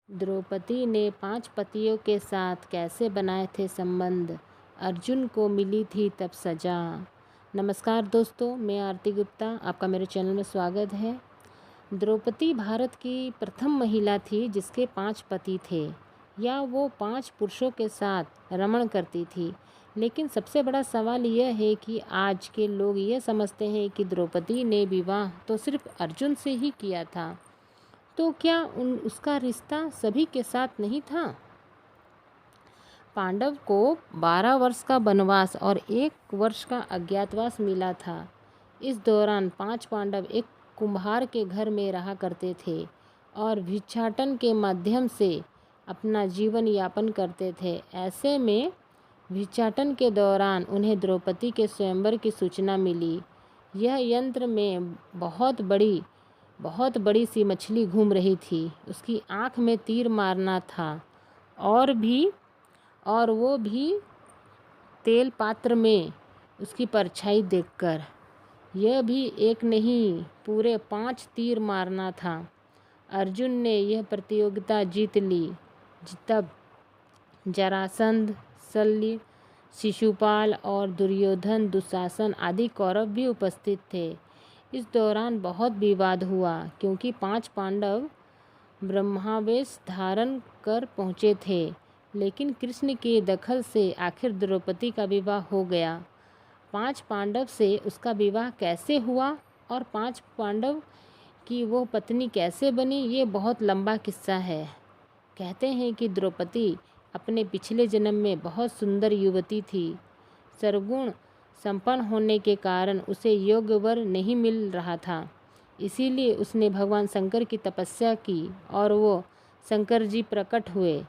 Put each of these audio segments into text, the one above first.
द्रौपदी ने 5 पतियों के साथ कैसे बनाए थे संबंध, अर्जुन को मिली थी तब सजा। नमस्कार दोस्तों, मैं आरती गुप्ता, आपका मेरे चैनल में स्वागत है। द्रौपदी भारत की प्रथम महिला थी जिसके 5 पति थे, या वो 5 पुरुषों के साथ रमण करती थी। लेकिन सबसे बड़ा सवाल यह है कि आज के लोग ये समझते हैं कि द्रौपदी ने विवाह तो सिर्फ अर्जुन से ही किया था, तो क्या उसका रिश्ता सभी के साथ नहीं था? पांडव को 12 वर्ष का वनवास और 1 वर्ष का अज्ञातवास मिला था। इस दौरान 5 पांडव एक कुम्हार के घर में रहा करते थे और भिक्षाटन के माध्यम से अपना जीवन यापन करते थे। ऐसे में भिक्षाटन के दौरान उन्हें द्रौपदी के स्वयंवर की सूचना मिली। यह यंत्र में बहुत बड़ी सी मछली घूम रही थी। उसकी आँख में तीर मारना था और वो भी तेल पात्र में उसकी परछाई देखकर। यह भी एक नहीं, पूरे 5 तीर मारना था। अर्जुन ने यह प्रतियोगिता जीत ली। तब जरासंध, शल्य, शिशुपाल और दुर्योधन, दुशासन आदि कौरव भी उपस्थित थे। इस दौरान बहुत विवाद हुआ क्योंकि 5 पांडव ब्रह्मावेश धारण कर पहुँचे थे। लेकिन कृष्ण के दखल से आखिर द्रौपदी का विवाह हो गया। 5 पांडव से उसका विवाह कैसे हुआ और 5 पांडव की वो पत्नी कैसे बनी, ये बहुत लंबा किस्सा है। कहते हैं कि द्रौपदी अपने पिछले जन्म में बहुत सुंदर युवती थी। सर्वगुण संपन्न होने के कारण उसे योग्य वर नहीं मिल रहा था। इसीलिए उसने भगवान शंकर की तपस्या की और वो शंकर जी प्रकट हुए।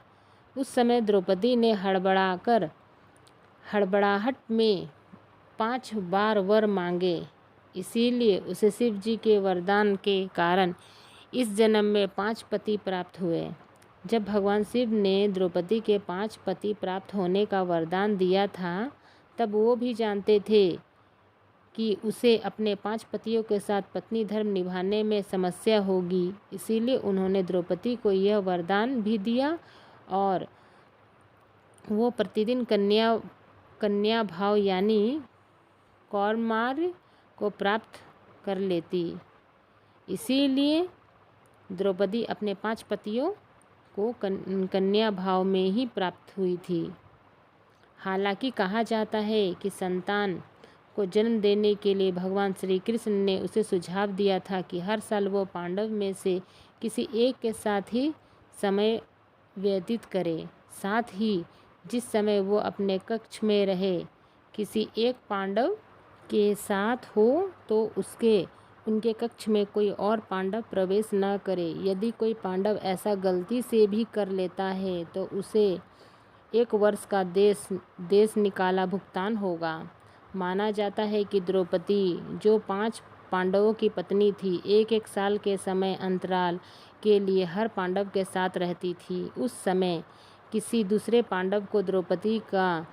उस समय द्रौपदी ने हड़बड़ाहट में 5 बार वर मांगे। इसीलिए उसे शिव जी के वरदान के कारण इस जन्म में 5 पति प्राप्त हुए। जब भगवान शिव ने द्रौपदी के 5 पति प्राप्त होने का वरदान दिया था, तब वो भी जानते थे कि उसे अपने 5 पतियों के साथ पत्नी धर्म निभाने में समस्या होगी। इसीलिए उन्होंने द्रौपदी को यह वरदान भी दिया और वो प्रतिदिन कन्या भाव यानी कौमार्य को प्राप्त कर लेती। इसीलिए द्रौपदी अपने 5 पतियों को कन्या भाव में ही प्राप्त हुई थी। हालांकि कहा जाता है कि संतान को जन्म देने के लिए भगवान श्री कृष्ण ने उसे सुझाव दिया था कि हर साल वो पांडव में से किसी एक के साथ ही समय व्यतीत करे। साथ ही जिस समय वो अपने कक्ष में रहे किसी एक पांडव के साथ हो तो उनके कक्ष में कोई और पांडव प्रवेश न करे। यदि कोई पांडव ऐसा गलती से भी कर लेता है तो उसे 1 वर्ष का देश निकाला भुगतान होगा। माना जाता है कि द्रौपदी, जो 5 पांडवों की पत्नी थी, 1 साल के समय अंतराल के लिए हर पांडव के साथ रहती थी। उस समय किसी दूसरे पांडव को द्रौपदी का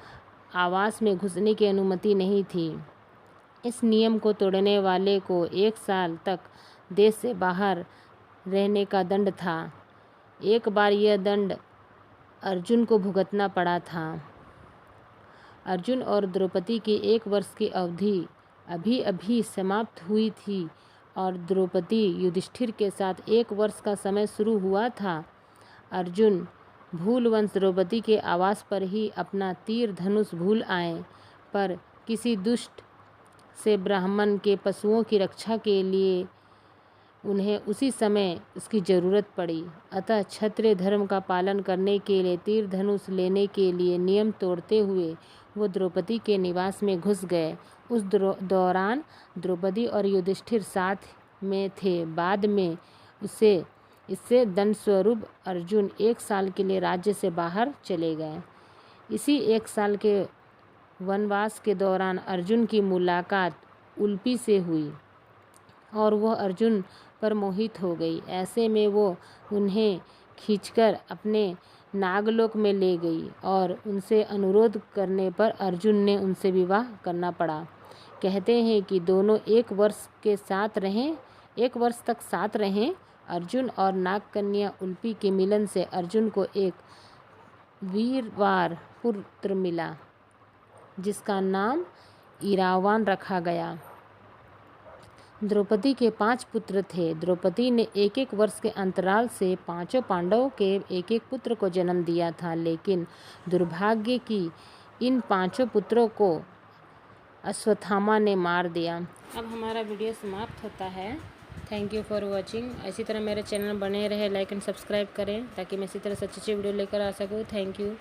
आवास में घुसने की अनुमति नहीं थी। इस नियम को तोड़ने वाले को 1 साल तक देश से बाहर रहने का दंड था। एक बार यह दंड अर्जुन को भुगतना पड़ा था। अर्जुन और द्रौपदी की 1 वर्ष की अवधि अभी अभी समाप्त हुई थी और द्रौपदी युधिष्ठिर के साथ 1 वर्ष का समय शुरू हुआ था। अर्जुन भूलवंश द्रौपदी के आवास पर ही अपना तीर धनुष भूल आए, पर किसी दुष्ट से ब्राह्मण के पशुओं की रक्षा के लिए उन्हें उसी समय उसकी ज़रूरत पड़ी। अतः क्षत्रिय धर्म का पालन करने के लिए तीर धनुष लेने के लिए नियम तोड़ते हुए वो द्रौपदी के निवास में घुस गए। उस दौरान द्रौपदी और युधिष्ठिर साथ में थे। बाद में इससे दंड स्वरूप अर्जुन 1 साल के लिए राज्य से बाहर चले गए। इसी 1 साल के वनवास के दौरान अर्जुन की मुलाकात उलूपी से हुई और वह अर्जुन पर मोहित हो गई। ऐसे में वो उन्हें खींचकर अपने नागलोक में ले गई और उनसे अनुरोध करने पर अर्जुन ने उनसे विवाह करना पड़ा। कहते हैं कि दोनों 1 वर्ष तक साथ रहें अर्जुन और नागकन्या उल्पी के मिलन से अर्जुन को एक वीरवार पुत्र मिला जिसका नाम इरावान रखा गया। द्रौपदी के 5 पुत्र थे। द्रौपदी ने एक एक वर्ष के अंतराल से 5 पांडवों के एक एक पुत्र को जन्म दिया था, लेकिन दुर्भाग्य की इन 5 पुत्रों को अश्वत्थामा ने मार दिया। अब हमारा वीडियो समाप्त होता है। Thank you for watching. इसी तरह मेरे चैनल बने रहे, लाइक एंड सब्सक्राइब करें ताकि मैं इसी तरह से अच्छी वीडियो लेकर आ सकूँ। Thank you.